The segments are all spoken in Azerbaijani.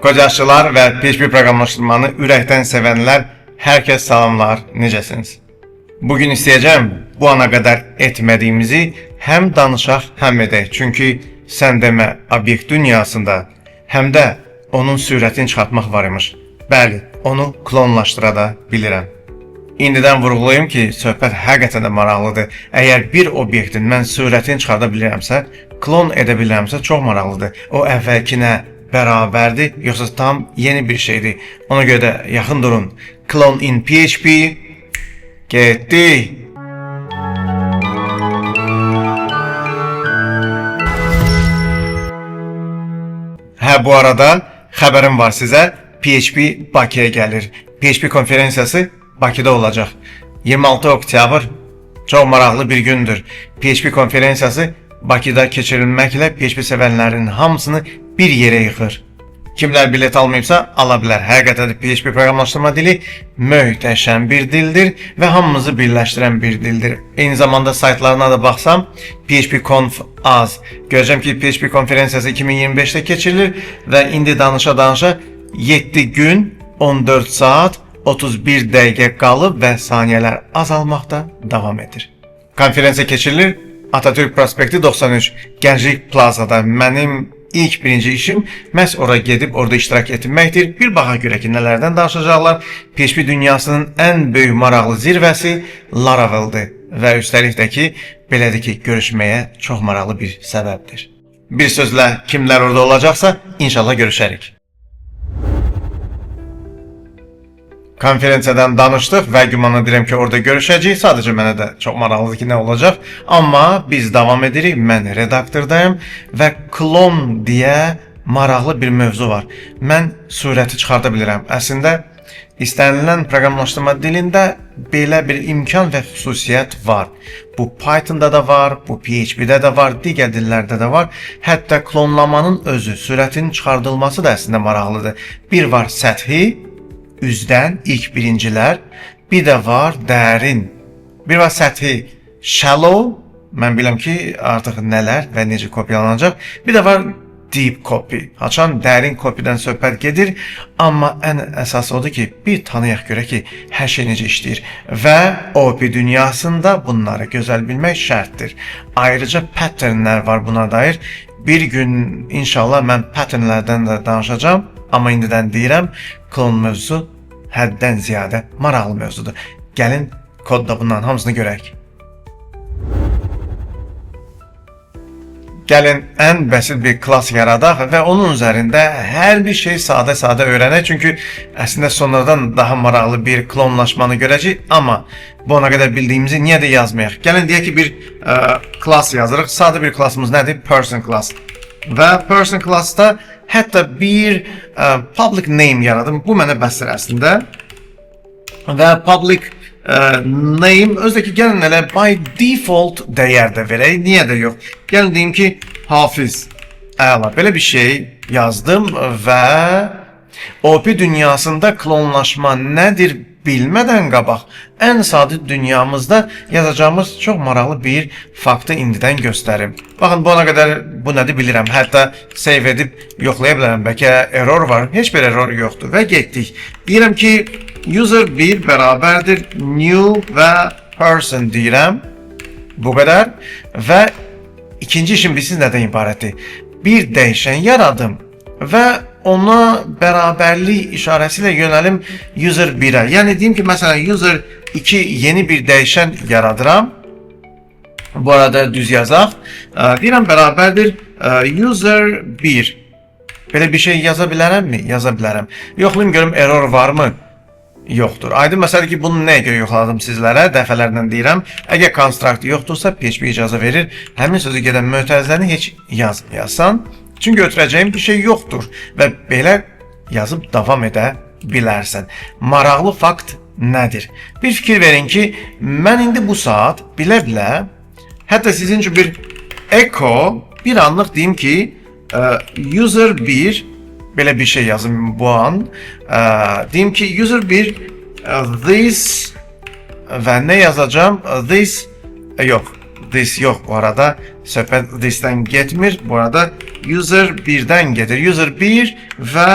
Kocacılar ve PHP proqramlaşdırmanı ürəkdən sevənlər, hər kəs salamlar, necəsiniz? Bugün istəyəcəm bu ana qədər etmədiyimizi həm danışaq, həm edək. Çünki sən demə obyekt dünyasında həm də onun sürətini çıxartmaq var imiş. Bəli, onu klonlaşdıra da bilirəm. İndidən vurğulayım ki, söhbət həqiqətən də maraqlıdır. Əgər bir obyektin mən sürətini çıxarda bilirəmsə, klon edə bilirəmsə çox maraqlıdır. O əvvəlkinə bərabərdir, yoxsa tam yeni bir şeydir. Ona görə də yaxın durun. Clone in PHP getdi. Bu arada xəbərim var sizə. PHP Bakıya gəlir. PHP konferansiyası Bakıda olacaq. 26 oktyabr çox maraqlı bir gündür. PHP konferansiyası Bakıda keçirilməklə PHP sevənlərin hamısını bir yerə yığır. Kimlər bilet almayıbsa ala bilər. Həqiqətən PHP proqramlaşdırma dili möhtəşəm bir dildir və hamımızı birləşdirən bir dildir. Eyni zamanda saytlarına da baxsam PHP-Conf az. Görəcəm ki, PHP konferansiyası 2025-də keçirilir və indi danışa-danışa 7 gün, 14 saat, 31 dəqiqə qalıb və saniyələr azalmaqda davam edir. Konferensiya keçirilir Atatürk Prospekti 93 Gənclik Plazada. Mənim ilk birinci işim məhz ora gedib orada iştirak etməkdir. Bir baxaq görək ki, nələrdən danışacaqlar. PHP dünyasının ən böyük maraqlı zirvəsi Laravel'dir və üstəlik də ki, belədir ki, görüşməyə çox maraqlı bir səbəbdir. Bir sözlə kimlər orada olacaqsa, inşallah görüşərik. Konferensiyadan danışdıq və güman edirəm ki, orada görüşəcəyik. Sadəcə mənə də çox maraqlıdır ki, nə olacaq. Amma biz davam edirik. Mən redaktordayım və klon deyə maraqlı bir mövzu var. Mən surəti çıxarda bilirəm. Əslində, istənilən proqramlaşdırma dilində belə bir imkan və xüsusiyyət var. Bu Python'da da var, bu PHP'də də var, digər dillərdə də var. Hətta klonlamanın özü, surətin çıxardılması da əslində maraqlıdır. Bir var səthi, üzdən ilk birincilər, bir də var dərin. Bir var səthi, shallow, mən biləm ki, artıq nələr və necə kopyalanacaq. Bir də var deep copy, açan dərin copydən söhbət gedir. Amma ən əsas odur ki, bir tanıyaq görək ki, hər şey necə işləyir. Və OP dünyasında bunları gözəl bilmək şərtdir. Ayrıca patternlər var buna dair. Bir gün inşallah mən patternlərdən də danışacağım. Amma indidən deyirəm, klon mövzusu həddən ziyadə maraqlı mövzudur. Gəlin kodda bunların hamısını görək. Gəlin ən bəsit bir klass yaradaq və onun üzərində hər bir şey sadə-sadə öyrənək. Çünki əslində sonradan daha maraqlı bir klonlaşmanı görəcəyik. Amma bu ona qədər bildiyimizi niyə də yazmayaq? Gəlin deyək ki, bir klass yazırıq. Sadə bir klassımız nədir? Person class. Və person classda hətta bir public name yaradım. Bu mənə bəsdir əslində. Və public name özdəki gəlin elə by default dəyər də verək. Niyə də yox? Gəlin deyim ki, Hafiz. Əla, belə bir şey yazdım və OP dünyasında klonlaşma nədir bilmədən qabaq ən sadə dünyamızda yazacağımız çox maraqlı bir faktı indidən göstərim. Baxın, bu ana qədər bu nədir bilirəm. Hətta save edib yoxlaya bilərəm. Bəlkə error var. Heç bir error yoxdur və getdik. Deyirəm ki, user1 bərabərdir new və person deyirəm. Bu qədər. Və ikinci işim bilsiz nədən ibarətdir? Bir dəyişən yaradım və ona bərabərlik işarəsi ilə yönəlim user1-ə. Yəni deyim ki, məsələn user2 yeni bir dəyişən yaradıram. Bu arada düz yazaq. Deyirəm bərabərdir user1. Belə bir şey yaza bilərəmmi? Yaza bilərəm. Yoxlayım görüm error varmı? Yoxdur. Aydın məsələdir ki, bunu nəyə görə yoxladım sizlərə? Dəfələrlə deyirəm. Əgər construct yoxdursa PHP icazə verir. Həmin sözü gedən mötərizəni heç yazsan. Çünki götürəcəyim bir şey yoxdur və belə yazıb davam edə bilərsən. Maraqlı fakt nədir? Bir fikir verin ki, mən indi bu saat bilə-bilə, hətta sizin üçün bir echo, bir anlıq deyim ki, user1, belə bir şey yazım bu an, deyim ki, user1, this və nə yazacağım? This, yox, this yox bu arada, söhbət thisdən getmir, bu arada user 1-dən gedir. User 1 və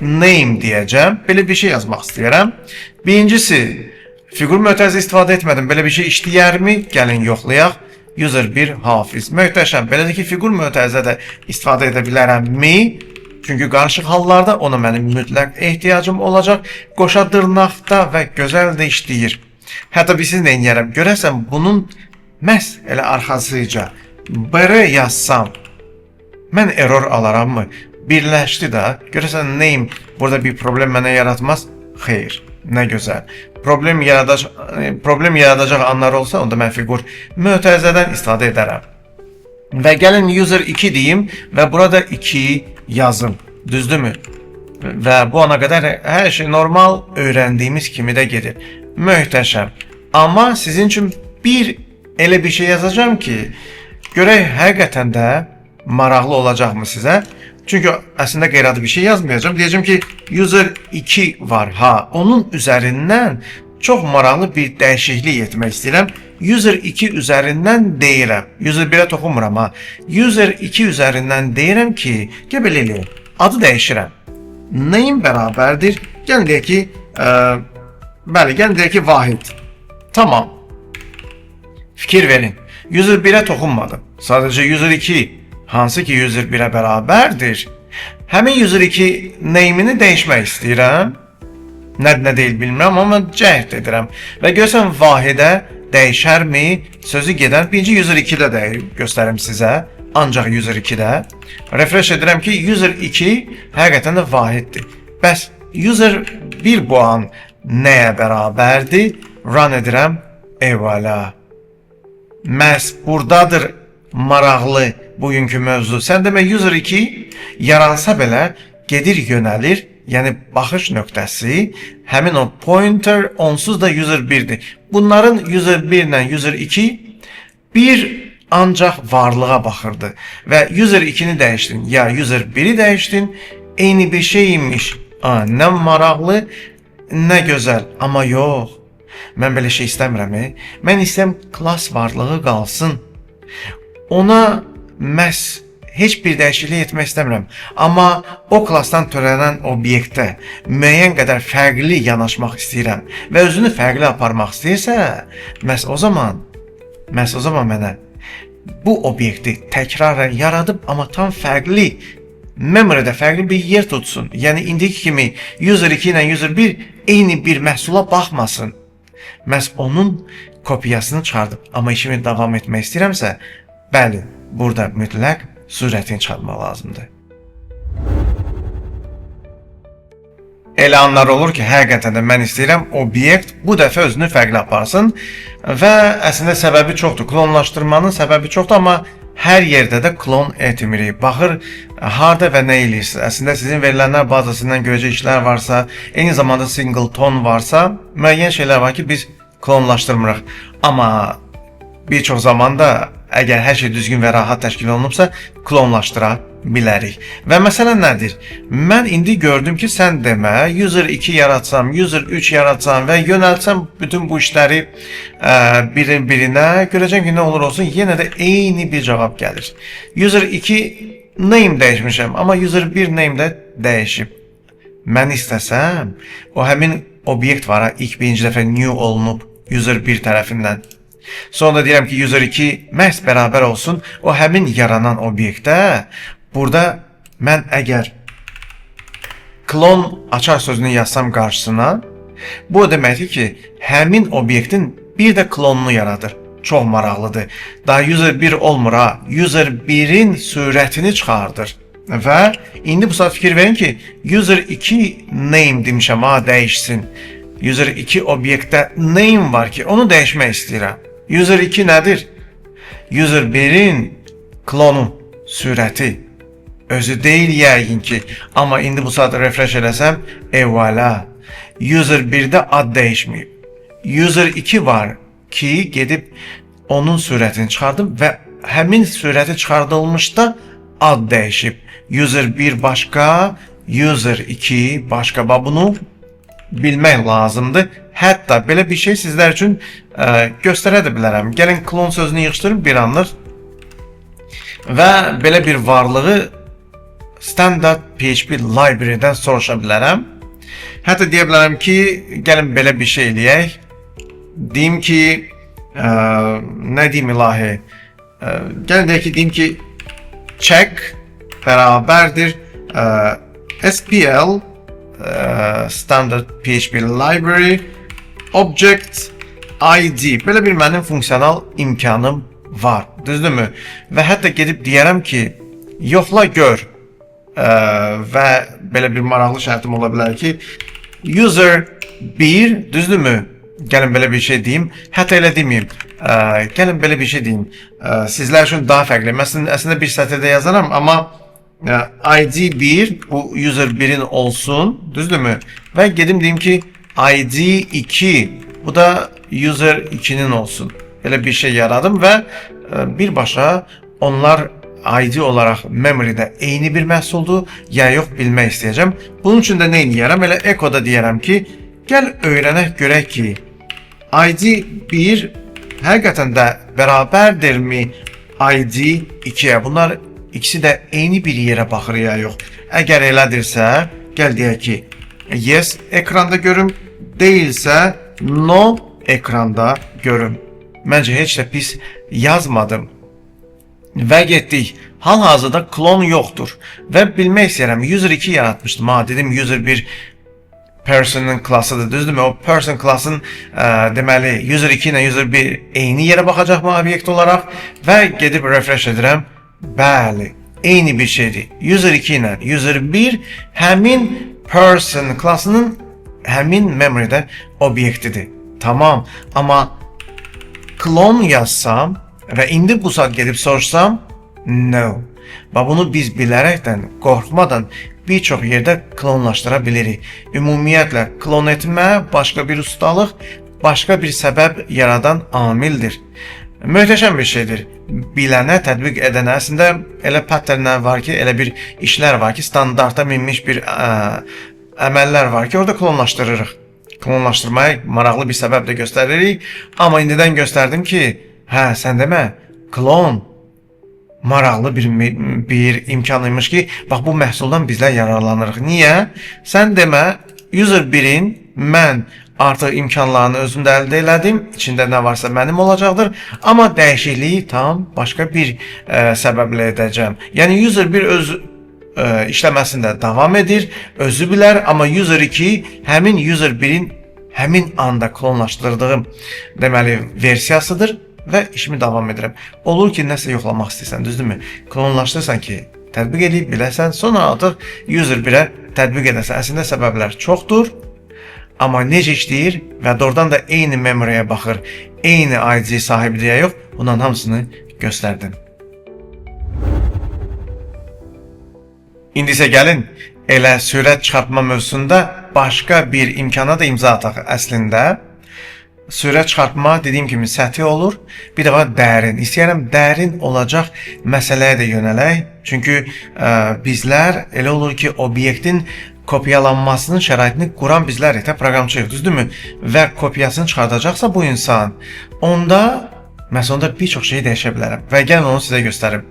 name deyəcəm. Belə bir şey yazmaq istəyirəm. Birincisi, fiqur mötərizə istifadə etmədim. Belə bir şey işləyərmi? Gəlin yoxlayaq. User 1 Hafiz. Möhtəşəm. Belədir ki, fiqur mötərizədə istifadə edə bilərəmmi? Çünki qarışıq hallarda ona mənim mütləq ehtiyacım olacaq. Qoşa dırnaqda və gözəl də işləyir. Hətta bir siz nə edərəm? Görəsən bunun məhz elə arxasıca BR yazsam mən error alaram mı? Birləşdi də. Görəsən name burada bir problem mənə yaratmaz? Xeyr. Nə gözəl. Problem yaradacaq anlar olsa, onda mən fiqur mötərizədən istifadə edərəm. Və gəlin user 2 deyim və burada 2 yazım. Düzdürmü? Və bu ana qədər hər şey normal öyrəndiyimiz kimi də gedir. Möhtəşəm. Amma sizin üçün elə bir şey yazacağım ki, görək həqiqətən də maraqlı olacaqmı sizə? Çünki əslində qeyri-adi bir şey yazmayacağım. Deyəcəm ki, user 2 var. Onun üzərindən çox maraqlı bir dəyişiklik etmək istəyirəm. User 2 üzərindən deyirəm. User 1-ə toxunmuram. User 2 üzərindən deyirəm ki, belə eləyim. Adı dəyişirəm. Name bərabərdir. Gəlin deyək ki, gəlin deyək ki, Vahid. Tamam. Fikir verin. User 1-ə toxunmadım. Sadəcə user 2. Hansı ki user 1-ə bərabərdir. Həmin user 2 name'ini dəyişmək istəyirəm. Nə deyil bilmirəm, amma cəhd edirəm. Və görsən Vahidə dəyişərmi? Sözü gedən birinci user 2-də göstərim sizə. Ancaq user 2-də. Refresh edirəm ki, user 2 həqiqətən də Vahiddir. Bəs user 1 bu an nəyə bərabərdir? Run edirəm. Eyvallah. Məhz buradadır maraqlı bugünkü mövzu. Sən demə user 2 yaransa belə gedir yönəlir, yəni baxış nöqtəsi, həmin o pointer onsuz da user 1-dir. Bunların user 1 ilə user 2 bir ancaq varlığa baxırdı və user 2-ni dəyişdin ya user 1-i dəyişdin, eyni bir şeymiş. Nə maraqlı, nə gözəl, amma yox. Mən belə şey istəmirəm. Mən istəyirəm klass varlığı qalsın. Ona məhz heç bir dəyişiklik etmək istəmirəm. Amma o klassdan törənən obyektə müəyyən qədər fərqli yanaşmaq istəyirəm və özünü fərqli aparmaq istəyirsə, məhz o zaman mənə bu obyekti təkrarən yaradıb, amma tam fərqli memorydə fərqli bir yer tutsun. Yəni indiki kimi user 2 ilə user 1 eyni bir məhsula baxmasın. Məhz onun kopyasını çıxardım. Amma işimi davam etmək istəyirəmsə, bəli, burada mütləq surətini çıxartmaq lazımdır. Elə anlar olur ki, həqiqətən də mən istəyirəm obyekt bu dəfə özünü fərqli aparsın və əslində səbəbi çoxdur. Klonlaşdırmanın səbəbi çoxdur, amma hər yerdə də klon etmirik. Baxır, harda və nə eləyirsiniz. Əslində sizin verilənlər bazasından görəcək işlər varsa, eyni zamanda singleton varsa, müəyyən şeylər var ki, biz klonlaşdırmırıq. Amma bir çox zamanda əgər hər şey düzgün və rahat təşkil olunubsa, klonlaşdıra bilərik. Və məsələ nədir? Mən indi gördüm ki, sən demə, user 2 yaratsam, user 3 yaratsam və yönəltsəm bütün bu işləri birinə, görəcəm ki, nə olur olsun, yenə də eyni bir cavab gəlir. User 2 name dəyişmişəm, amma user 1 name də dəyişib. Mən istəsəm, o həmin obyekt var, ilk birinci dəfə new olunub user 1 tərəfindən. Sonra deyirəm ki, user 2 məhz bərabər olsun o həmin yaranan obyektə. Burada mən əgər klon açar sözünü yazsam qarşısına, bu deməkdir ki, həmin obyektin bir də klonunu yaradır. Çox maraqlıdır. Daha user 1 olmur ha, user 1-in surətini çıxardır. Və indi bu saat fikir verin ki, user 2 name demişəm ha, dəyişsin. User 2 obyektdə name var ki, onu dəyişmək istəyirəm. User 2 nədir? User 1-in klonu, surəti. Özü deyil yəqin ki, amma indi bu saat refresh eləsəm, eyvallah. User 1-də ad dəyişməyib. User 2 var ki, gedib onun surətini çıxardım və həmin surəti çıxardılmışda ad dəyişib. User 1 başqa, user 2 başqa. Bunu bilmək lazımdır. Hətta belə bir şey sizlər üçün göstərə də bilərəm. Gəlin klon sözünü yığışdırın bir anlıq. və belə bir varlığı standard PHP library-dən soruşa bilərəm. Hətta deyə bilərəm ki, gəlin belə bir şey eləyək. Deyim ki, nə deyim ilahi? Gəlin deyək ki, deyim ki, check bərabərdir SPL standard PHP library object ID. Belə bir mənim funksional imkanım var, düzdürmü? Və hətta gedib deyərəm ki, yoxla gör və belə bir maraqlı şərtim ola bilər ki, user 1, düzdürmü? Gəlin belə bir şey deyim. Hətta elə deməyim. Gəlin belə bir şey deyim. Sizlər üçün daha fərqli. Məsələn, əslində bir sətirdə yazaram, amma ID 1, bu user 1'in olsun, düzdürmü? Və gedim deyim ki, ID 2, bu da user 2'nin olsun. Belə bir şey yaradım və birbaşa onlar ID olarak memory'də eyni bir məhsuldur, ya yox bilmək istəyəcəm. Bunun üçün də nə edərəm? Elə echo'da deyərəm ki, gəl öyrənək görək ki, ID 1 həqiqətən də bərabərdirmi ID 2'yə? Bunlar ikisi də eyni bir yerə baxır ya yox. Əgər elədirsə, gəl deyək ki, yes ekranda görüm, deyilsə no ekranda görüm. Məncə heç də pis yazmadım. Və getdik. Hal-hazırda klon yoxdur. Və bilmək istəyirəm, user 2 yaratmışdım. Dedim user 1 person'ın klasıdır, düzdürmü? O person klasın deməli user 2 ilə user 1 eyni yerə baxacaqmı obyekt olaraq? Və gedib refresh edirəm. Bəli, eyni bir şeydir. User 2 ilə user 1 həmin person klasının həmin memory'də obyektidir. Tamam, amma klon yazsam və indi bu saat gedib soruşsam, no. Və bunu biz bilərəkdən, qorxmadan bir çox yerdə klonlaşdıra bilirik. Ümumiyyətlə, klon etmə başqa bir ustalıq, başqa bir səbəb yaradan amildir. Möhtəşəm bir şeydir. Bilənə, tətbiq edənə, əslində elə patternlər var ki, elə bir işlər var ki, standarta minmiş bir əməllər var ki, orada klonlaşdırırıq. Klonlaşdırmaya maraqlı bir səbəb də göstəririk. Amma indidən göstərdim ki, hə, sən demə, klon maraqlı bir imkanıymış ki, bax bu məhsuldan bizlər yararlanırıq. Niyə? Sən demə, user 1'in mən artıq imkanlarını özümdə əldə elədim, içində nə varsa mənim olacaqdır, amma dəyişikliyi tam başqa bir səbəblə edəcəm. Yəni user 1 öz işləməsində davam edir, özü bilər, amma user 2 həmin user 1'in həmin anda klonlaşdırdığım deməli versiyasıdır və işimi davam edirəm. Olur ki, nəsə yoxlamaq istəyirsən, düzdürmü? Klonlaşdırsan ki, tətbiq edib biləsən, sonra artıq user 1'ə tətbiq edəsən. Əslində səbəblər çoxdur, amma necə işləyir və doğrudan da eyni memoryaya baxır, eyni ID sahibidir ya yox, bunların hamısını göstərdim. İndi isə gəlin, elə sürət çıxartma mövzusunda başqa bir imkana da imza ataq. Əslində, sürət çıxartma dediyim kimi səthi olur, bir dəfə dərin. İstəyərəm dərin olacaq məsələyə də yönələk. Çünki bizlər elə olur ki, obyektin kopyalanmasının şəraitini quran bizlərik də proqramçıyıq, düzdürmü? Və kopyasını çıxardacaqsa bu insan, onda məsələn bir çox şey dəyişə bilərəm və gəlin onu sizə göstərim.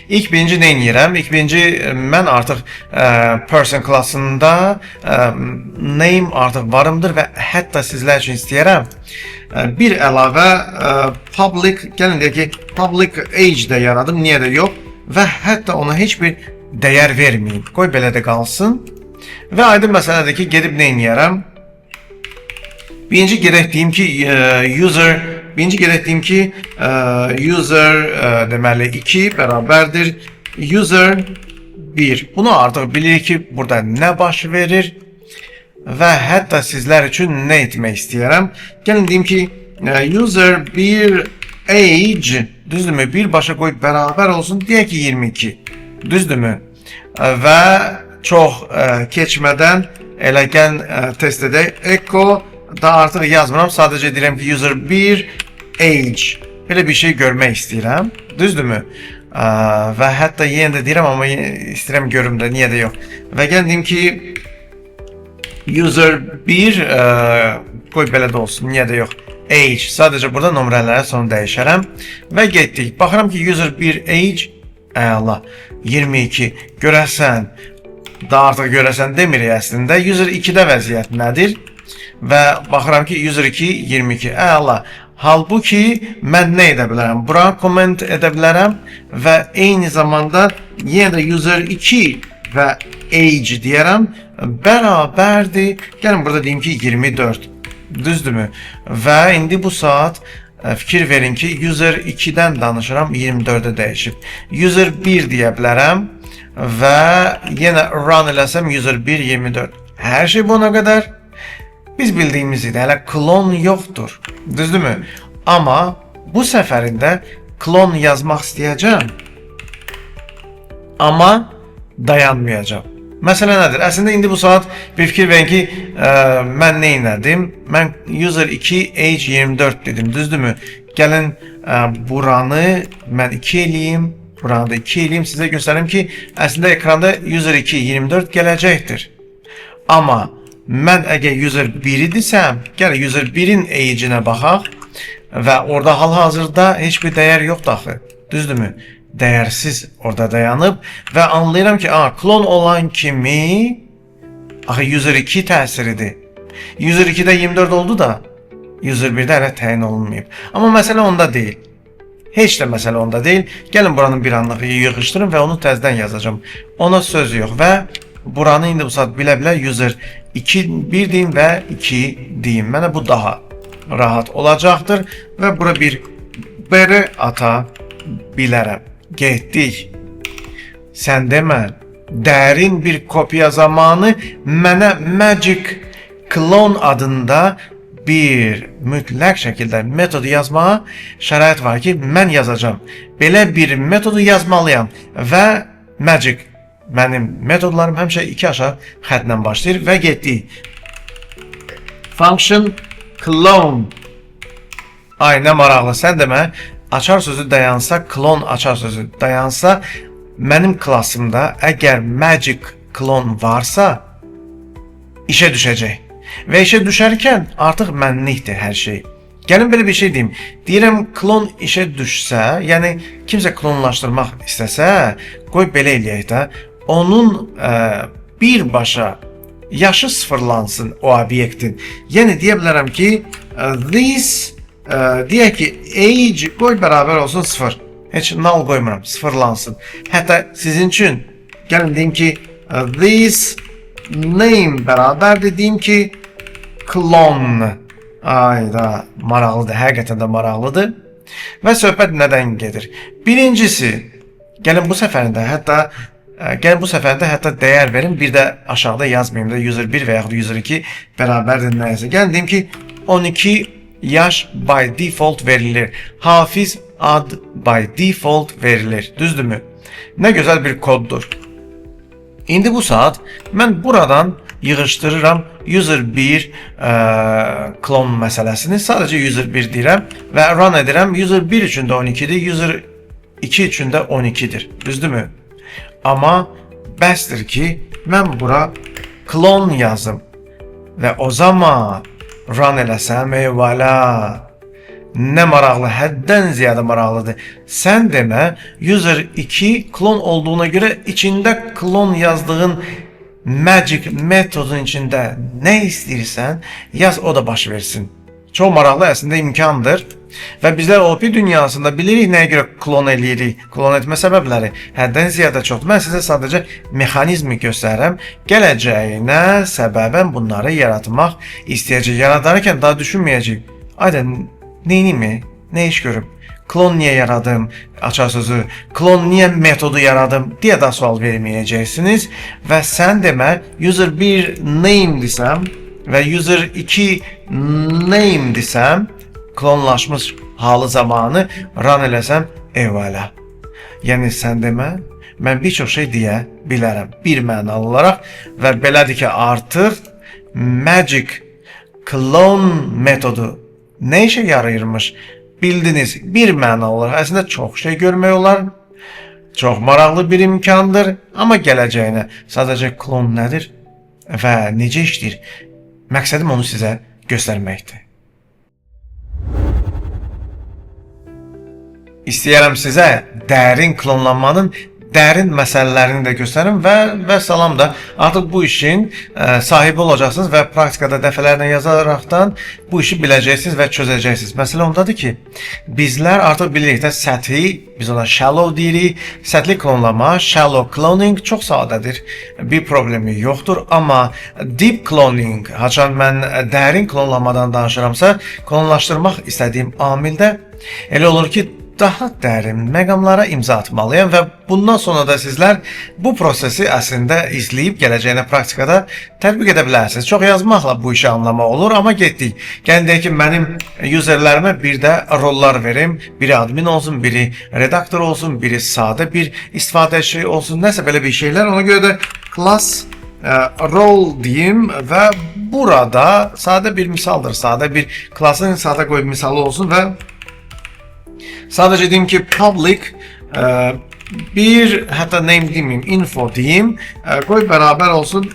İlk birinci nə edirəm? İlk birinci mən artıq person klassında name artıq varımdır və hətta sizlər üçün istəyirəm bir əlavə public, gəlin deyək ki, public age də yaradım, niyə də yox və hətta ona heç bir dəyər verməyim. Qoy belə də qalsın və aydın məsələdir ki, gedib nə edirəm? Birinci gerek deyim ki, user deməli 2 bərabərdir user 1. Bunu artıq bilirik ki, burada nə baş verir və hətta sizlər üçün nə etmək istəyirəm? Gəlin deyim ki, user 1 age, düzdürmü? Birbaşa qoyub bərabər olsun, deyək ki 22, düzdürmü? Və çox keçmədən elə gəl test edək, echo da artıq yazmıram, sadəcə deyirəm ki, user 1 age. Belə bir şey görmək istəyirəm, düzdürmü? Və hətta yenə də deyirəm, amma istəyirəm görüm də, niyə də yox. Və gəl deyim ki, user 1, qoy belə də olsun, niyə də yox. Age, sadəcə burada nömrələrə sonra dəyişərəm və getdik. Baxıram ki, user 1 age Əla. 22. Görəsən, da artıq görəsən demirik əslində. User 2-də vəziyyət nədir? Və baxıram ki, user 2, 22. Əla. Halbuki mən nə edə bilərəm? Bura comment edə bilərəm və eyni zamanda yenə də user 2 və age deyərəm. Bərabərdir. Gəlin burada deyim ki, 24. Düzdürmü? Və indi bu saat fikir verin ki, user 2-dən danışıram, 24-ə dəyişib. User 1 deyə bilərəm və yenə run eləsəm user 1, 24. Hər şey buna qədər. Biz bildiyimiz idi, hələ klon yoxdur. Düzdürmü? Amma bu səfərində klon yazmaq istəyəcəm. Amma dayanmayacağım. Məsələ nədir? Əslində indi bu saat bir fikir verin ki, mən nə elədim? Mən user 2 age 24 dedim, düzdürmü? Gəlin buranı mən 2 eləyim, buranı da 2 eləyim, sizə göstərim ki, əslində ekranda user 2 24 gələcəkdir. Amma mən əgər user 1-i desəm, gəlin user 1-in age-inə baxaq və orada hal-hazırda heç bir dəyər yoxdur axı, düzdürmü? Dəyərsiz orada dayanıb və anlayıram ki, klon olan kimi axı user 2 təsiridir. User 2-də 24 oldu da user 1-də hələ təyin olunmayıb. Amma məsələ onda deyil. Heç də məsələ onda deyil. Gəlin buranın bir anlığı yığışdırın və onu təzədən yazacağım. Ona söz yox və buranı indi bu saat bilə-bilə user 2 1 deyim və 2 deyim. Mənə bu daha rahat olacaqdır və bura bir beri ata bilərəm. Getdik. Sən demə, dərin bir kopya zamanı mənə Magic Clone adında bir mütləq şəkildə metodu yazmağa şərait var ki, mən yazacağım. Belə bir metodu yazmalıyam və Magic, mənim metodlarım həmişə 2 aşağı xətlə başlayır və getdik. Function clone. Ay, nə maraqlı, sən demə, açar sözü dayansa, clone açar sözü dayansa, mənim klassımda əgər magic clone varsa, işə düşəcək. Və işə düşərkən artıq mənlikdir hər şey. Gəlin belə bir şey deyim. Deyirəm, klon işə düşsə, yəni kimsə klonlaşdırmaq istəsə, qoy belə eləyək də, onun birbaşa yaşı sıfırlansın o obyektin. Yəni deyə bilərəm ki, this deyək ki, age qoy bərabər olsun 0. Heç null qoymuram, sıfırlansın. Hətta sizin üçün gəlin deyim ki, this name bərabərdir, deyim ki, clone. Ayda, maraqlıdır, həqiqətən də maraqlıdır. Və söhbət nədən gedir? Birincisi, gəlin bu səfərində hətta dəyər verin, bir də aşağıda yazmayayım da user 1 və yaxud user 2 bərabərdir nəyəsə. Gəlin deyim ki, 12 yaş by default verilir. Hafiz ad by default verilir. Düzdürmü? Nə gözəl bir koddur. İndi bu saat mən buradan yığışdırıram user 1 clone məsələsini. Sadəcə user 1 deyirəm və run edirəm. User 1 üçün də 12-dir, user 2 üçün də 12-dir. Düzdürmü? Amma bəsdir ki, mən bura clone yazım və o zaman run eləsəm, eyvallah. Nə maraqlı, həddən ziyadə maraqlıdır. Sən demə, user 2 klon olduğuna görə içində klon yazdığın magic metodun içində nə istəyirsən, yaz, o da baş versin. Çox maraqlı, əslində imkandır. Və bizlər OP dünyasında bilirik nəyə görə klon eləyirik, klon etmə səbəbləri həddən ziyadə çoxdur. Mən sizə sadəcə mexanizmi göstərirəm. Gələcəyinə səbəbən bunları yaratmaq istəyəcək. Yaradarkən daha düşünməyəcək. Ayda, neynimi? Nə iş görüb? Klon niyə yaradım? Açar sözü. Klon niyə metodu yaradım? Deyə da sual verməyəcəksiniz. Və sən demə, user 1 name desəm və user 2 name desəm, klonlaşmış halı zamanı run eləsəm, eyvallah. Yəni sən demə, mən bir çox şey deyə bilərəm. Bir mənalı olaraq və belədir ki, artıq magic clone metodu nə işə yarayırmış? Bildiniz, bir mənalı olaraq əslində çox şey görmək olar. Çox maraqlı bir imkandır, amma gələcəyinə sadəcə klon nədir və necə işləyir? Məqsədim onu sizə göstərməkdir. İstəyirəm sizə dərin klonlanmanın dərin məsələlərini də göstərim və salam da artıq bu işin sahibi olacaqsınız və praktikada dəfələrlə yazaraqdan bu işi biləcəksiniz və çözəcəksiniz. Məsələ ondadır ki, bizlər artıq bilirik də səthi, biz ona shallow deyirik, səthli klonlama, shallow cloning çox sadədir, bir problemi yoxdur, amma deep cloning, haçan mən dərin klonlamadan danışıramsa, klonlaşdırmaq istədiyim amildə elə olur ki, daha dərin məqamlara imza atmalıyam və bundan sonra da sizlər bu prosesi əslində izləyib gələcəyinə praktikada tətbiq edə bilərsiniz. Çox yazmaqla bu işi anlamaq olur, amma getdik. Gəlin deyək ki, mənim userlərimə bir də rollar verim. Biri admin olsun, biri redaktor olsun, biri sadə bir istifadəçi olsun, nəsə belə bir şeylər. Ona görə də class rol deyim və burada sadə bir misaldır. Sadə bir classın sadə qoyub misalı olsun və sadəcə deyim ki, public bir, hətta name demeyim, info deyim, qoy bərabər olsun.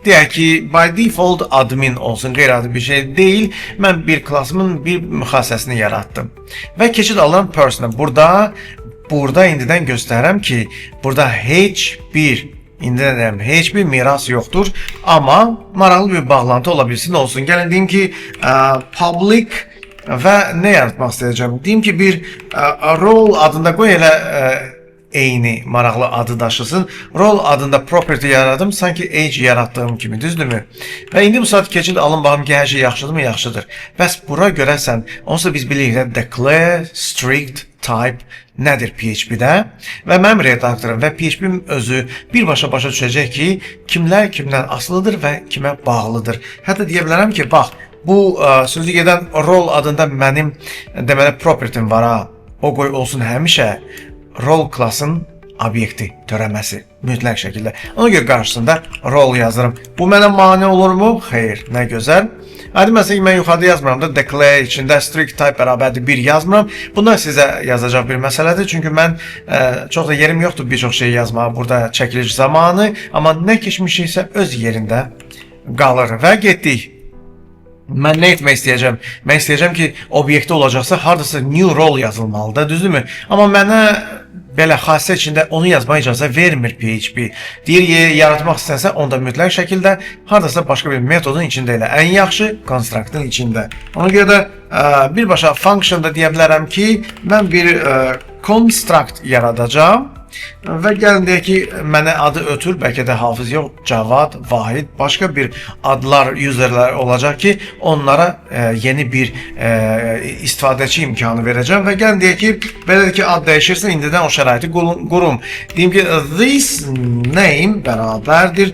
Deyək ki, by default admin olsun, qeyri-adi bir şey deyil. Mən bir klassımın bir müxassəsini yaratdım. Və keçid alıram person'a. Burada indidən göstərirəm ki, burada heç bir miras yoxdur. Amma maraqlı bir bağlantı ola bilsin, olsun. Gəlin deyim ki, public və nə yaratmaq istəyəcəm? Deyim ki, bir role adında qoy elə eyni maraqlı adı daşısın. Role adında property yaradım, sanki age yaratdığım kimi, düzdürmü? Və indi bu saat keçid alın, baxım ki, hər şey yaxşıdırmı? Yaxşıdır. Bəs bura görəsən, onsuz biz bilirik də declare strict type nədir PHP-də? Və mənim redaktorum və PHP-im özü birbaşa başa düşəcək ki, kimlər kimdən asılıdır və kimə bağlıdır. Hətta deyə bilərəm ki, bax, bu sözü gedən role adında mənim deməli property'm var ha. O qoy olsun həmişə role class'ın obyekti törəməsi mütləq şəkildə. Ona görə qarşısında role yazırım. Bu mənə mane olurmu? Xeyr, nə gözəl. Hadi məsələn ki, mən yuxarıda yazmıram da declare içində strict type bərabərdir 1 yazmıram. Bunlar sizə yazacaq bir məsələdir. Çünki mən çox da yerim yoxdur bir çox şey yazmağa burada çəkiliş zamanı. Amma nə keçmişiksə öz yerində qalır və getdik. Mən nə etmək istəyəcəm? Mən istəyəcəm ki, obyekti olacaqsa hardasa new role yazılmalıdır, düzdürmü? Amma mənə belə xassiyyət içində onu yazmağa icazə vermir PHP. Deyir, yaratmaq istənsə, onda mütləq şəkildə hardasa başqa bir metodun içində elə. Ən yaxşı, construct'ın içində. Ona görə də birbaşa function'da deyə bilərəm ki, mən bir construct yaradacağım. Və gəlin deyək ki, mənə adı ötür, bəlkə də Hafiz yox, Cavad, Vahid, başqa bir adlar, userlər olacaq ki, onlara yeni bir istifadəçi imkanı verəcəm və gəlin deyək ki, belədir ki, ad dəyişirsə, indidən o şəraiti qurum. Deyim ki, this name bərabərdir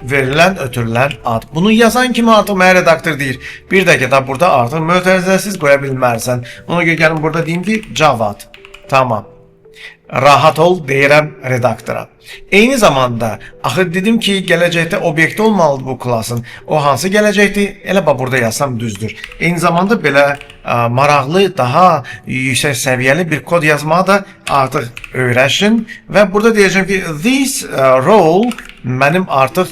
verilən, ötürülən ad. Bunu yazan kimi artıq mənə redaktor deyir. Bir dəqiqə də burada artıq mötərizəsiz qoya bilmərsən. Ona görə gəlin burada deyim ki, Cavad. Tamam. Rahat ol deyirəm redaktora. Eyni zamanda, axı dedim ki, gələcəkdə obyekti olmalıdır bu klassın. O hansı gələcəkdir? Elə burada yazsam düzdür. Eyni zamanda belə maraqlı, daha yüksək səviyyəli bir kod yazmağı da artıq öyrəşin. Və burada deyəcəm ki, this role mənim artıq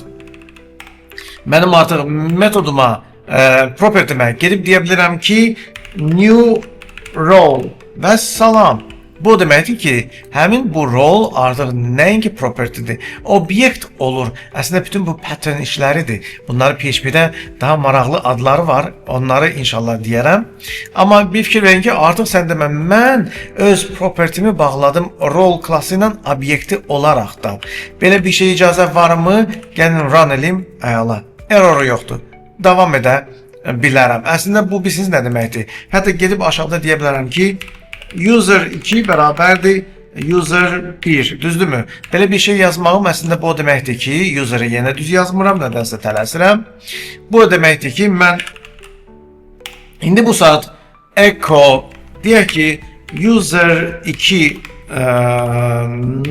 metoduma, property'mə gedib deyə bilirəm ki, new role və salam. Bu deməkdir ki, həmin bu rol artıq nəinki property'dir, obyekt olur. Əslində bütün bu pattern işləridir. Bunları PHP-də daha maraqlı adları var. Onları inşallah deyərəm. Amma bir fikir verin ki, artıq sən demə, mən öz property'mi bağladım rol klassı ilə obyekti olaraq da. Belə bir şey icazə varmı? Gəlin run elim. Əla. Error yoxdur. Davam edə bilərəm. Əslində bu bilirsiniz nə deməkdir? Hətta gedib aşağıda deyə bilərəm ki, user 2 bərabərdir user 1, düzdürmü? Belə bir şey yazmağım əslində bu deməkdir ki, user'ı yenə düz yazmıram, nədənsə tələsirəm. Bu deməkdir ki, mən indi bu saat echo deyək ki, user 2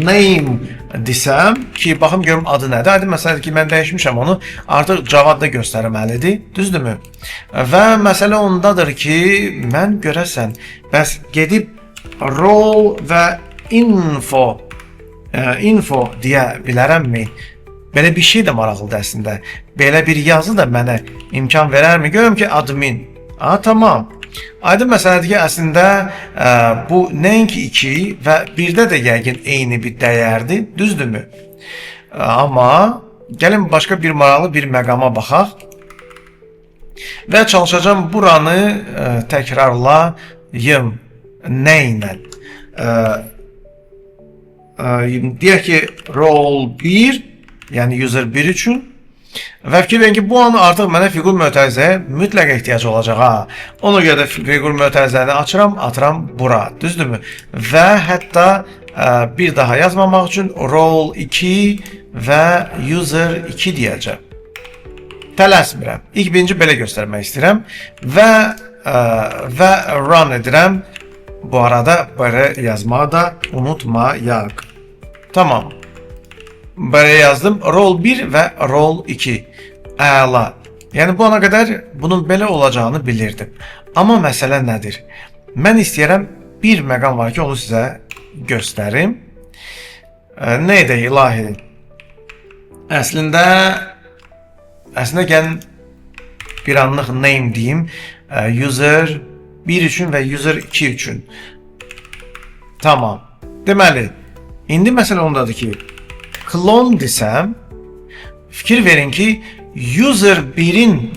name desəm ki, baxım görüm adı nədir? Adı məsələ ki, mən dəyişmişəm onu, artıq Javadda göstərməlidir, düzdürmü? Və məsələ ondadır ki, mən görəsən, bəs gedib role və info deyə bilərəmmi? Belə bir şey də maraqlıdır əslində. Belə bir yazı da mənə imkan verərmi? Görürüm ki, admin. Tamam. Aydın məsələdir ki, əslində bu nəinki 2 və 1-də də yəqin eyni bir dəyərdir, düzdürmü? Amma gəlin başqa bir maraqlı bir məqama baxaq və çalışacağım buranı təkrarlayım. Nə ilə? Deyək ki, rol 1, yəni user 1 üçün və fikir verin ki, bu an artıq mənə fiqur mötərizəyə mütləq ehtiyac olacaq. Ona görə də fiqur mötərizəni atıram bura, düzdürmü? Və hətta bir daha yazmamaq üçün rol 2 və user 2 deyəcəm. Tələsmirəm. İlk birinci belə göstərmək istəyirəm və run edirəm. Bu arada belə yazmağı da unutmayaq. Tamam. Belə yazdım. Rol 1 və rol 2. Əla. Yəni bu ana qədər bunun belə olacağını bilirdim. Amma məsələ nədir? Mən istəyirəm bir məqam var ki, onu sizə göstərim. Nə edək ilahi? Əslində gəlin bir anlıq name deyim. User 1 üçün və user 2 üçün. Tamam. Deməli, indi məsələ ondadır ki, clone desəm, fikir verin ki, user 1-in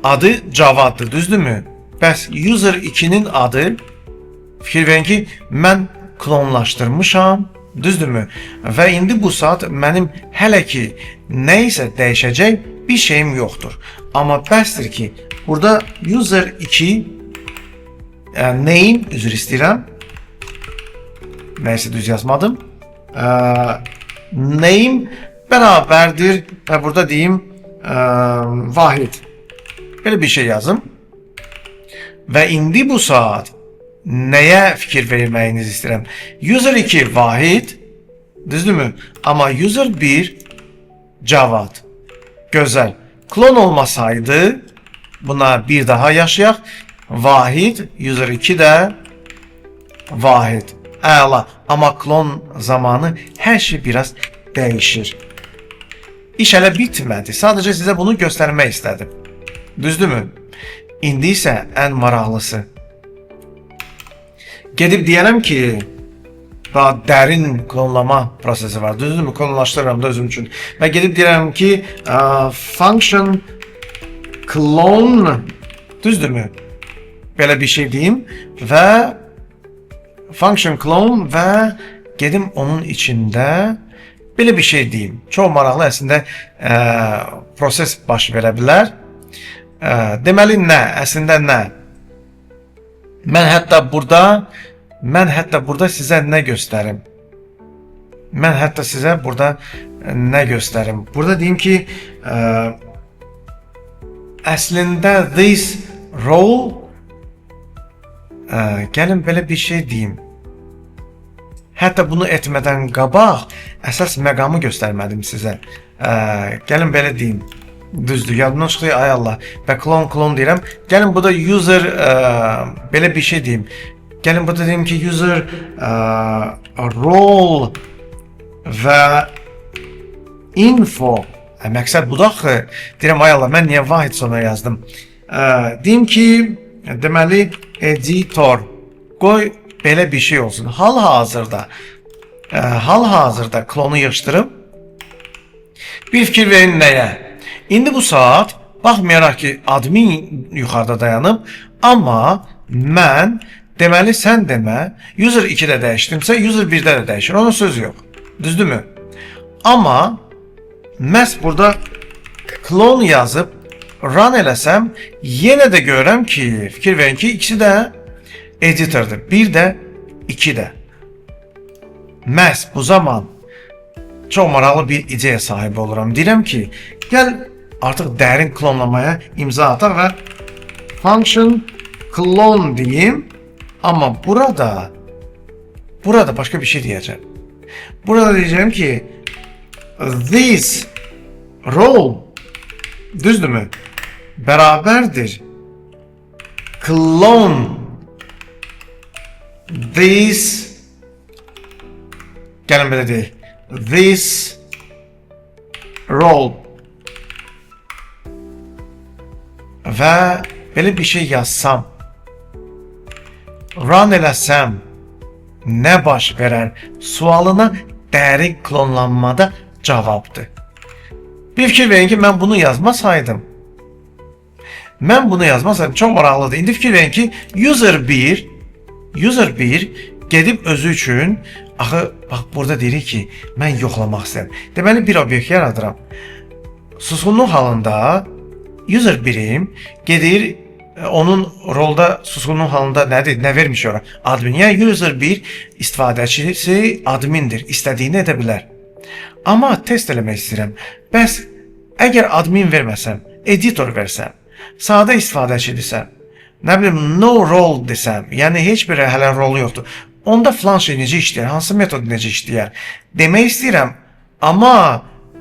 adı Javaddır, düzdürmü? Bəs user 2-nin adı, fikir verin ki, mən klonlaşdırmışam, düzdürmü? Və indi bu saat mənim hələ ki nə isə dəyişəcək bir şeyim yoxdur. Amma bəsdir ki, burada user 2 name, üzr istəyirəm, nəysə düz yazmadım, name bərabərdir və burada deyim Vahid. Belə bir şey yazım. Və indi bu saat nəyə fikir verməyinizi istəyirəm? User 2 Vahid, düzdürmü? Amma user 1 Cavad. Gözəl. Klon olmasaydı, buna bir daha yaşayaq. Vahid, user 2 də Vahid. Əla. Amma klon zamanı hər şey biraz dəyişir. İş hələ bitmədi. Sadəcə sizə bunu göstərmək istədim. Düzdürmü? İndi isə ən maraqlısı. Gedib deyərəm ki, daha dərin klonlama prosesi var. Düzdürmü? Klonlaşdırıram da özüm üçün. Və gedib deyərəm ki, function clone, düzdürmü? Belə bir şey deyim və function clone və gedim onun içində belə bir şey deyim. Çox maraqlı əslində proses baş verə bilər. Deməli nə? Əslində nə? Mən hətta burada sizə nə göstərim? Burada deyim ki, əslində this role, gəlin belə bir şey deyim. Hətta bunu etmədən qabaq əsas məqamı göstərmədim sizə. Gəlin belə deyim. Düzdür, yadımdan çıxdı, ay Allah. Və klon deyirəm. Gəlin burada user belə bir şey deyim. Gəlin burada deyim ki, user role və info. Məqsəd budur axı. Deyirəm, ay Allah, mən niyə Vahid sonra yazdım? Deyim ki, deməli, editor. Qoy belə bir şey olsun. Hal-hazırda klonu yığışdırıb bir fikir verin nəyə? İndi bu saat, baxmayaraq ki, admin yuxarıda dayanıb, amma mən, deməli sən demə, user 2-də dəyişdimsə, user 1-də də dəyişir. Onun sözü yox. Düzdürmü? Amma məhz burada klon yazıb run eləsəm, yenə də görürəm ki, fikir verin ki, ikisi də editordur. 1 də, 2 də. Məhz bu zaman çox maraqlı bir ideya sahibi oluram. Deyirəm ki, gəl artıq dərin klonlamaya imza ataq və function clone deyim. Amma burada başqa bir şey deyəcəm. Burada deyəcəm ki, this role, düzdürmü? Bərabərdir clone this, gəlin belə deyək, this role və belə bir şey yazsam, run eləsəm nə baş verər sualına dərin klonlanmada cavabdır. Bir fikir verin ki, mən bunu yazmasaydım, çox maraqlıdır. İndi fikir verin ki, user 1 gedib özü üçün, axı, bax, burada deyirik ki, mən yoxlamaq istəyirəm. Deməli, bir obyekt yaradıram. Susqunluq halında user 1'im gedir, onun rolda susqunluq halında nədir, nə vermiş ora? Admin. Yəni, user 1 istifadəçisi admindir, istədiyini edə bilər. Amma test eləmək istəyirəm. Bəs, əgər admin verməsəm, editor versəm, sadə istifadəçidirsəm, nə bilim, no role desəm, yəni heç bir hələ rolu yoxdur. Onda filan şey necə işləyər, hansı metod necə işləyər demək istəyirəm, amma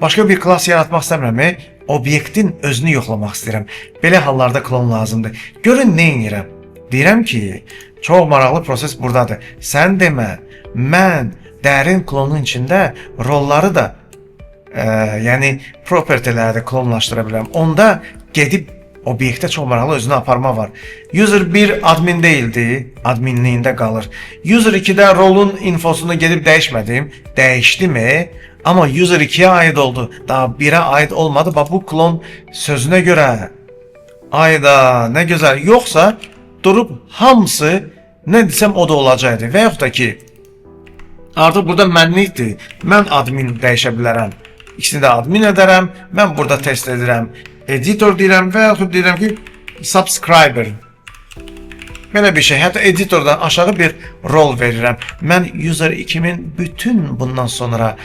başqa bir klas yaratmaq istəmirəm, obyektin özünü yoxlamaq istəyirəm. Belə hallarda klon lazımdır. Görün nə edirəm? Deyirəm ki, çox maraqlı proses buradadır. Sən demə, mən dərin klonun içində rolları da, yəni propertiləri də klonlaşdıra bilirəm. Onda gedib obyektə çox maraqlı özünü aparma var. User 1 admin deyildi, adminliyində qalır. User 2-də rolun infosunu gedib dəyişmədim, dəyişdi mi? Amma user 2'ye aid oldu, daha 1'e aid olmadı. Bax, bu klon sözünə görə, ayda, nə gözəl. Yoxsa durub hamısı nə desəm o da olacaqdı. Və yaxud da ki, artıq burada mənlikdir, mən admin dəyişə bilərəm. İkisini də admin edərəm, mən burada test edirəm. Editor deyirəm və yaxud deyirəm ki, subscriber. Belə bir şey, hətta editordan aşağı bir rol verirəm. Mən user 2'min bütün bundan sonra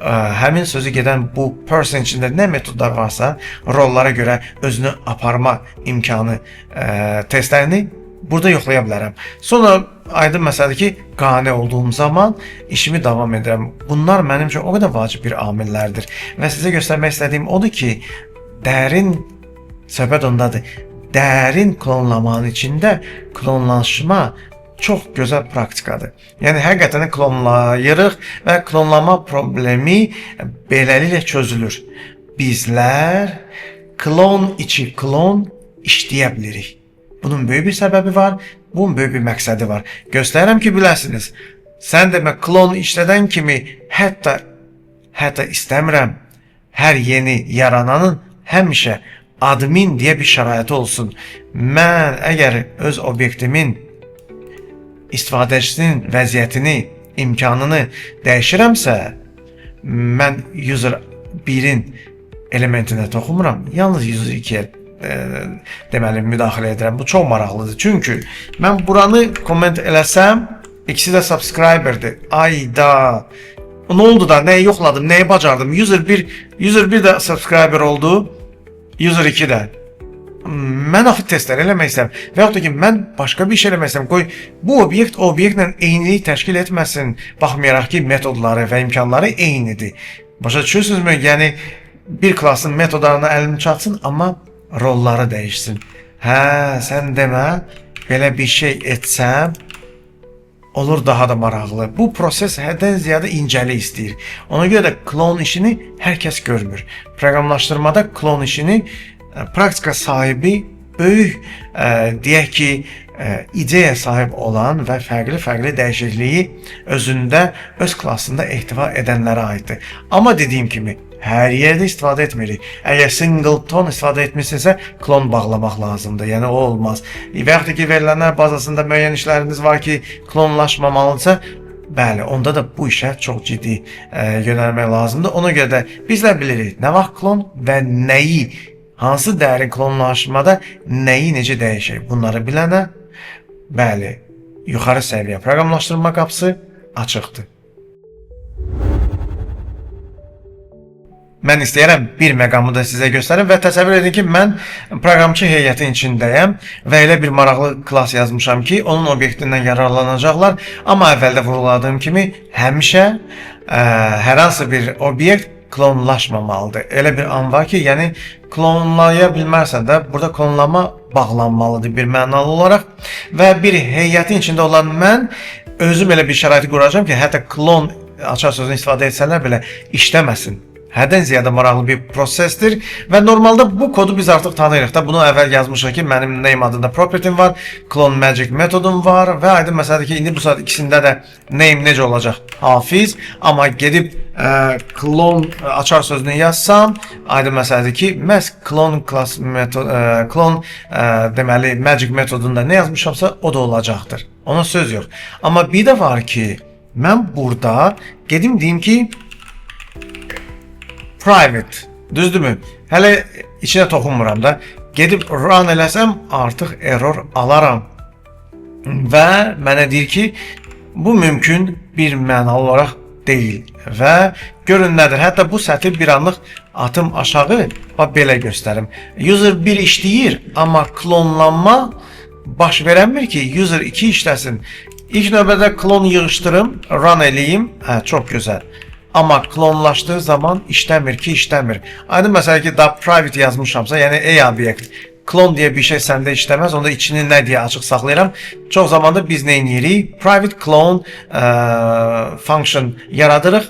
həmin sözü gedən bu person içində nə metodlar varsa, rollara görə özünü aparma imkanı testlərini burada yoxlaya bilərəm. Sonra aydın məsələdir ki, qane olduğum zaman işimi davam edirəm. Bunlar mənim üçün o qədər vacib bir amillərdir. Və sizə göstərmək istədiyim odur ki, dərin söhbət ondadır. Dərin klonlamanın içində klonlaşma çox gözəl praktikadır. Yəni, həqiqətən klonlayırıq və klonlama problemi beləliklə çözülür. Bizlər klon içi klon işləyə bilirik. Bunun böyük bir səbəbi var, bunun böyük bir məqsədi var. Göstərirəm ki, biləsiniz. Sən demə, klon işlədən kimi hətta istəmirəm hər yeni yarananın həmişə admin deyə bir şəraiti olsun. Mən əgər öz obyektimin istifadəçisinin vəziyyətini, imkanını dəyişirəmsə, mən user 1'in elementinə toxunmuram, yalnız user 2'yə deməli müdaxilə edirəm. Bu çox maraqlıdır. Çünki mən buranı komment eləsəm, ikisi də subscriber'dir. Ayda. Nə oldu da, nəyi yoxladım, nəyi bacardım? User 1 də subscriber oldu, user 2 də. Mən axı testlər eləmək istəyirəm və yaxud da ki, mən başqa bir şey eləmək istəyirəm. Qoy, bu obyekt obyektlə eynilik təşkil etməsin, baxmayaraq ki, metodları və imkanları eynidir. Başa düşürsünüzmü? Yəni, bir klasın metodlarına əlim çatsın, amma rolları dəyişsin. Hə, sən demə, belə bir şey etsəm, olur daha da maraqlı. Bu proses həddən ziyadə incəlik istəyir. Ona görə də klon işini hər kəs görmür. Proqramlaşdırmada klon işini praktika sahibi, böyük, deyək ki, ideya sahib olan və fərqli dəyişikliyi özündə, öz klasında ehtiva edənlərə aiddir. Amma dediyim kimi, hər yerdə istifadə etmirik. Əgər singleton istifadə etmişsinizsə, klon bağlamaq lazımdır. Yəni, o olmaz. Və yaxud da ki, verilənlər bazasında müəyyən işləriniz var ki, klonlaşmamalıdırsa, bəli, onda da bu işə çox ciddi yönəlmək lazımdır. Ona görə də bizlər bilirik, nə vaxt klon və nəyi, hansı dərin klonlaşmada nəyi necə dəyişək. Bunları bilənə, bəli, yuxarı səviyyə proqramlaşdırma qapısı açıqdır. Mən istəyərəm bir məqamı da sizə göstərim və təsəvvür edin ki, mən proqramçı heyətin içindəyəm və elə bir maraqlı klas yazmışam ki, onun obyektindən yararlanacaqlar. Amma əvvəldə vurguladığım kimi, həmişə hər hansı bir obyekt klonlaşmamalıdır. Elə bir an var ki, yəni klonlaya bilmərsən də, burada klonlama bağlanmalıdır bir mənalı olaraq və bir heyətin içində olan mən özüm elə bir şəraiti quracağam ki, hətta klon açar sözünü istifadə etsələr belə işləməsin. həddən ziyadə maraqlı bir prosesdir və normalda bu kodu biz artıq tanıyırıq da. Bunu əvvəl yazmışıq ki, mənim name adında property'm var, clone magic metodum var və aydın məsələdir ki, indi bu saat ikisində də name necə olacaq? Hafiz. Amma gedib clone açar sözünü yazsam, aydın məsələdir ki, məhz clone class metod, clone deməli magic metodunda nə yazmışamsa o da olacaqdır. Ona söz yox. Amma bir də var ki, mən burada gedim deyim ki private, düzdürmü? Hələ içinə toxunmuram da. Gedib run eləsəm artıq error alaram. Və mənə deyir ki, bu mümkün bir mənalı olaraq deyil. Və görün nədir? Hətta bu sətri bir anlıq atım aşağı və belə göstərim. User 1 işləyir, amma klonlanma baş verənmir ki, user 2 işləsin. İlk növbədə klon yığışdırım, run eləyim. Hə, çox gözəl. Amma klonlaşdığı zaman işləmir ki, işləmir. Aydın məsələ ki, da private yazmışamsa, yəni A obyekt, klon deyə bir şey səndə işləməz, onda içini nə deyə açıq saxlayıram. Çox zamanda biz nə edirik? Private clone function yaradırıq,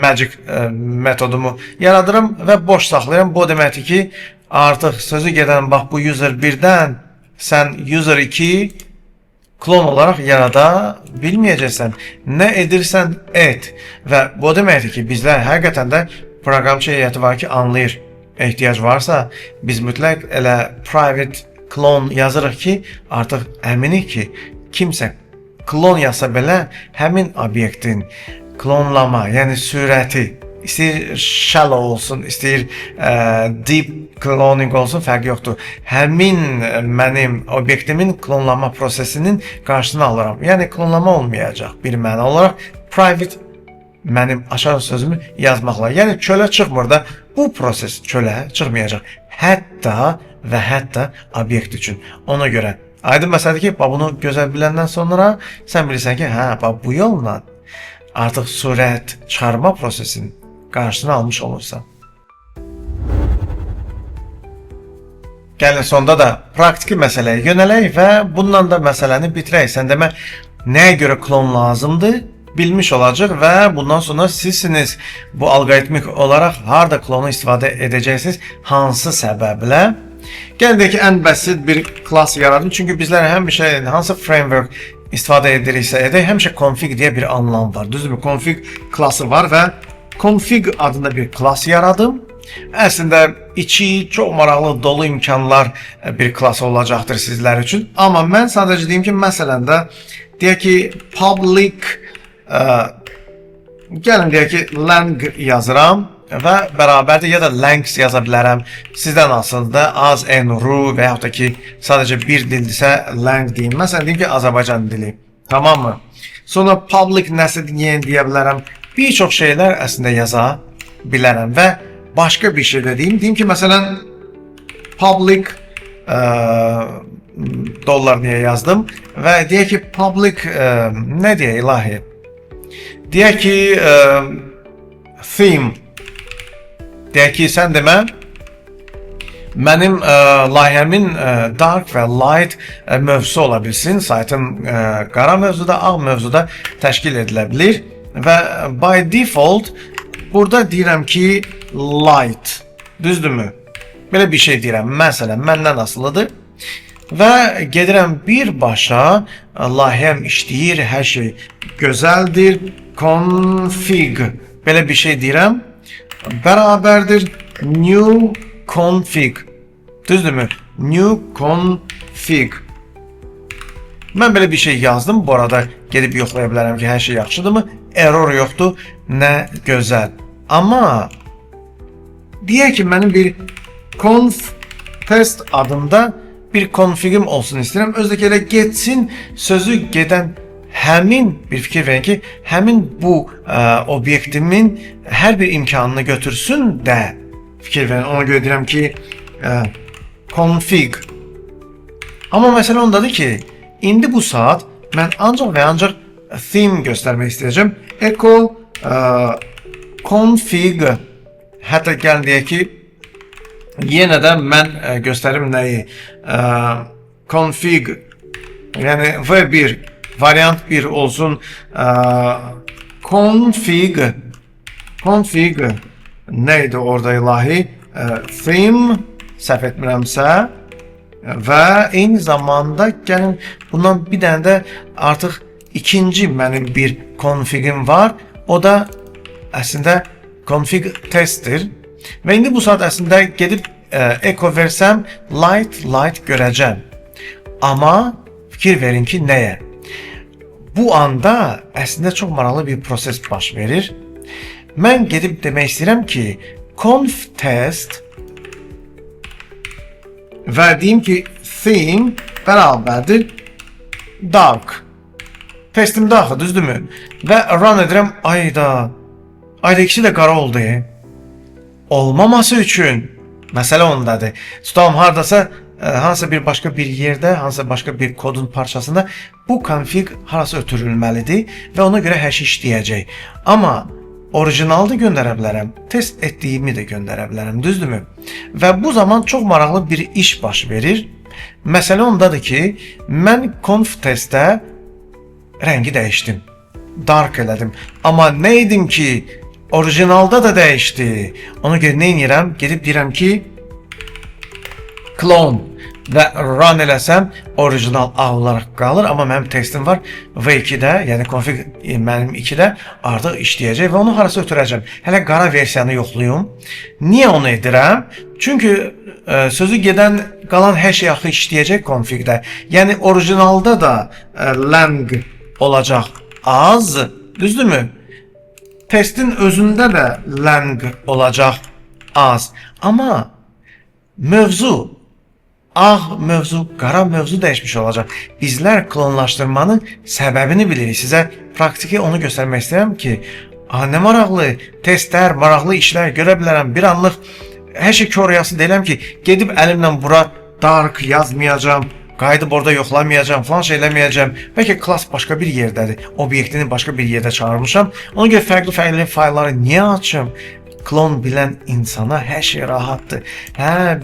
magic metodumu yaradırım və boş saxlayıram. Bu deməkdir ki, artıq sözü gedən bax bu user 1-dən sən user 2 klon olaraq yarada bilməyəcəksən. Nə edirsən et. Və bu deməkdir ki, bizlər həqiqətən də proqramçı heyəti var ki, anlayır. Ehtiyac varsa, biz mütləq elə private clone yazırıq ki, artıq əminik ki, kimsə klon yazsa belə həmin obyektin klonlama, yəni sürəti, istəyir shallow olsun, istəyir deep cloning olsun, fərqi yoxdur. Həmin mənim obyektimin klonlama prosesinin qarşısını alıram. Yəni klonlama olmayacaq bir məna olaraq private mənim aşağı sözümü yazmaqla. Yəni çölə çıxmır da bu proses çölə çıxmayacaq. Hətta və hətta obyekt üçün. Ona görə aydın məsələdir ki, bunu gözəl biləndən sonra sən bilirsən ki, hə, bu yolla artıq sürət çıxarma prosesinin qarşısını almış olursan. Gəlin sonda da praktiki məsələyə yönələk və bundan da məsələni bitirək. Sən demə, nəyə görə klon lazımdır? Bilmiş olacaq və bundan sonra sizsiniz bu alqoritmik olaraq harda klonu istifadə edəcəksiniz, hansı səbəblə. Gəlin deyək ki, ən bəsit bir klass yaradım. Çünki bizlər həmişə hansı framework istifadə ediriksə edək, həmişə config deyə bir anlam var. Düzdürmü? Config klası var və config adında bir klass yaradım. Əslində içi çox maraqlı, dolu imkanlar bir klass olacaqdır sizlər üçün. Amma mən sadəcə deyim ki, məsələn də deyək ki, public gəlin deyək ki, lang yazıram və bərabərdə ya da langs yaza bilərəm. Sizdən asılıdır, az, en, ru və yaxud da ki, sadəcə bir dildirsə lang deyim. Məsələn deyim ki, Azərbaycan dili. Tamam mı? Sonra public nəsə deyə bilərəm. Bir çox şeylər əslində yaza bilərəm və başqa bir şey də deyim. Deyim ki, məsələn, public dollar deyə yazdım və deyək ki, public nə deyə ilahi? Deyək ki, theme. Deyək ki, sən demə, mənim layihəmin dark və light mövzusu ola bilsin. Saytım qara mövzuda, ağ mövzuda təşkil edilə bilir və by default burada deyirəm ki, light. Düzdürmü? Belə bir şey deyirəm. Məsələn, məndən asılıdır. Və gedirəm birbaşa, layihəm işləyir, hər şey gözəldir. Config. Belə bir şey deyirəm. Bərabərdir new config. Düzdürmü? New config. Mən belə bir şey yazdım. Bu arada gedib yoxlaya bilərəm ki, hər şey yaxşıdırmı? Error yoxdur. Nə gözəl. Amma deyək ki, mənim bir conf test adında bir configim olsun istəyirəm. Özdəki elə getsin, sözü gedən həmin bir fikir verin ki, həmin bu obyektimin hər bir imkanını götürsün də fikir verin. Ona görə deyirəm ki, config. Amma məsələ ondadır ki, indi bu saat mən ancaq və ancaq theme göstərmək istəyəcəm. Echo config. Hətta gəlin deyək ki, yenə də mən göstərim nəyi? Config, yəni V1, variant 1 olsun. Config config neydi orada ilahi? Theme səhv etmirəmsə və eyni zamanda gəlin bundan bir dənə də artıq ikinci mənim bir configim var. O da əslində config testdir. Və indi bu saat əslində gedib echo versəm light görəcəm. Amma fikir verin ki nəyə? Bu anda əslində çox maraqlı bir proses baş verir. Mən gedib demək istəyirəm ki conf test və deyim ki theme bərabərdir dark. Testim daxil, düzdürmü? Və run edirəm, ayda ikisi də qara oldu. Olmaması üçün məsələ ondadır. Tutalım hardasa hansısa bir başqa bir yerdə, hansısa başqa bir kodun parçasında bu config harası ötürülməlidir və ona görə hər şey işləyəcək. Amma orijinalda göndərə bilərəm, test etdiyimi də göndərə bilərəm, düzdürmü? Və bu zaman çox maraqlı bir iş baş verir. Məsələ ondadır ki, mən conf testdə rəngi dəyişdim, dark elədim. Amma nə edim ki, orijinalda da dəyişdi. Ona görə nə edirəm? Gedib deyirəm ki, clone və run eləsəm orijinal A olaraq qalır. Amma mənim testim var V2-də, yəni config mənim 2-də artıq işləyəcək və onu harasa ötürəcəm. Hələ qara versiyanı yoxlayım. Niyə onu edirəm? Çünki sözü gedən qalan hər şey axı işləyəcək configdə. Yəni orijinalda da lang olacaq az, düzdürmü? Testin özündə də lang olacaq az. Amma mövzu, ağ mövzu, qara mövzu dəyişmiş olacaq. Bizlər klonlaşdırmanın səbəbini bilirik. Sizə praktiki onu göstərmək istəyirəm ki, nə maraqlı testlər, maraqlı işlər görə bilərəm. Bir anlıq hər şey koruyası deyiləm ki, gedib əlimlə bura dark yazmayacağım, qayıdıb orada yoxlamayacağım, falan şey eləməyəcəm. Bəlkə klass başqa bir yerdədir, obyektini başqa bir yerdə çağırmışam. Ona görə fərqli faylları niyə açım? Klon bilən insana hər şey rahatdır.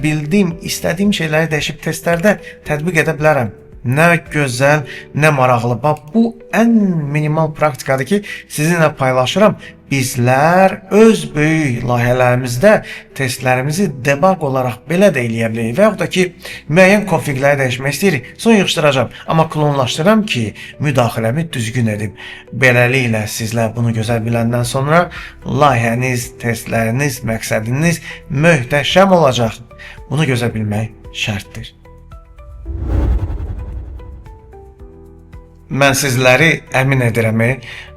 Bildiyim, istədiyim şeyləri dəyişib testlərdə tətbiq edə bilərəm. Nə gözəl, nə maraqlı. Bax, bu ən minimal praktikadır ki, sizinlə paylaşıram. Bizlər öz böyük layihələrimizdə testlərimizi debug olaraq belə də eləyə bilirik. Və yaxud da ki, müəyyən konfigləri dəyişmək istəyirik. Sonra yığışdıracağım. Amma klonlaşdıram ki, müdaxiləmi düzgün edim. Beləliklə, sizlər bunu gözəl biləndən sonra layihəniz, testləriniz, məqsədiniz möhtəşəm olacaq. Bunu gözəl bilmək şərtdir. Mən sizləri əmin edirəm,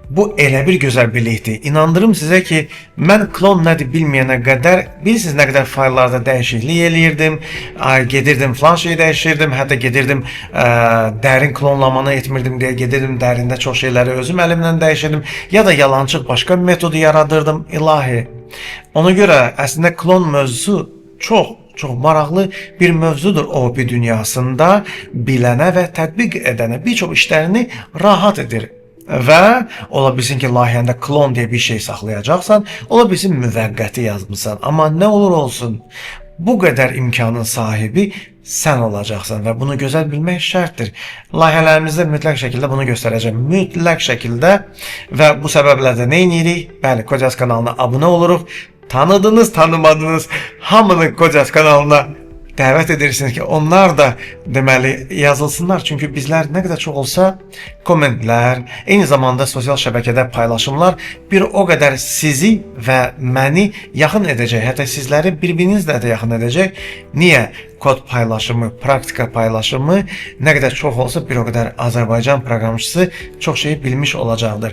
bu elə bir gözəl bilikdir. İnandırım sizə ki, mən klon nədir bilməyənə qədər, bilirsiniz nə qədər fayllarda dəyişiklik eləyirdim, gedirdim falan şeyi dəyişirdim, hətta gedirdim dərin klonlamanı etmirdim deyə gedirdim dərində çox şeyləri özüm əlimlə dəyişirdim, ya da yalancıq başqa metodu yaradırdım, ilahi. Ona görə əslində klon mövzusu çox maraqlı bir mövzudur OOP dünyasında, bilənə və tətbiq edənə bir çox işlərini rahat edir. Və ola bilsin ki, layihəndə klon deyə bir şey saxlayacaqsan, ola bilsin müvəqqəti yazmışsan. Amma nə olur olsun, bu qədər imkanın sahibi sən olacaqsan və bunu gözəl bilmək şərtdir. Layihələrimizdə mütləq şəkildə bunu göstərəcəm. Mütləq şəkildə və bu səbəblə də nə edirik? Bəli, Kodias kanalına abunə oluruq. Tanıdınız, tanımadınız, hamını Kodias kanalına dəvət edirsiniz ki, onlar da deməli yazılsınlar. Çünki bizlər nə qədər çox olsa kommentlər, eyni zamanda sosial şəbəkədə paylaşımlar bir o qədər sizi və məni yaxın edəcək, hətta sizləri bir-birinizlə də yaxın edəcək. Niyə? Kod paylaşımı, praktika paylaşımı nə qədər çox olsa bir o qədər Azərbaycan proqramçısı çox şey bilmiş olacaqdır.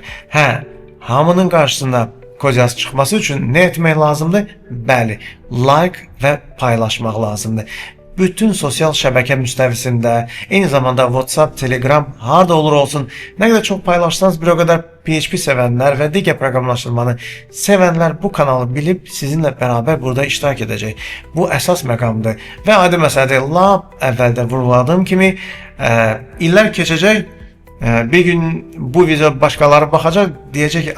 Hamının qarşısında Kodias çıxması üçün nə etmək lazımdır? Bəli, like və paylaşmaq lazımdır. Bütün sosial şəbəkə müstəvisində, eyni zamanda WhatsApp, Telegram, harda olur olsun, nə qədər çox paylaşsanız bir o qədər PHP sevənlər və digər proqramlaşdırmanı sevənlər bu kanalı bilib sizinlə bərabər burada iştirak edəcək. Bu əsas məqamdır və adi məsələdir, lap əvvəldə vurguladığım kimi illər keçəcək. Bir gün bu video başqaları baxacaq, deyəcək ki,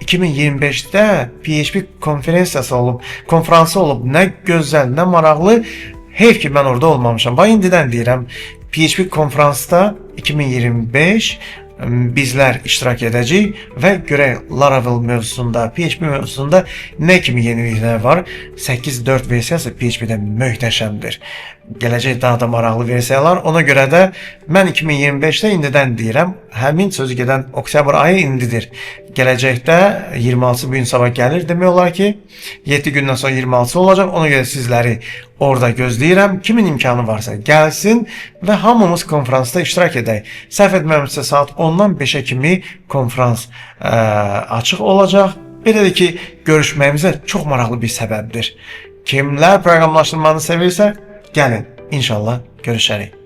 2025-də PHP konferensiyası olub, konfransı olub, nə gözəl, nə maraqlı, heyf ki mən orada olmamışam. Bax, indidən deyirəm, PHP konfransda 2025 bizlər iştirak edəcəyik və görək Laravel mövzusunda, PHP mövzusunda nə kimi yeniliklər var. 8.4 versiyası PHP-də möhtəşəmdir. Gələcək daha da maraqlı versiyalar. Ona görə də mən 2025-də indidən deyirəm, həmin sözü gedən oktyabr ayı indidir. Gələcəkdə 26 bu gün sabah gəlir. Demək olar ki, 7 gündən sonra 26 olacaq. Ona görə sizləri orada gözləyirəm. Kimin imkanı varsa gəlsin və hamımız konferansda iştirak edək. Səhv etməmişsə saat 10-dan 5-ə kimi konferans açıq olacaq. Belədir ki, görüşməyimizə çox maraqlı bir səbəbdir. Kimlər proqramlaşdırmanı sevirsə, gəlin, inşallah görüşərik.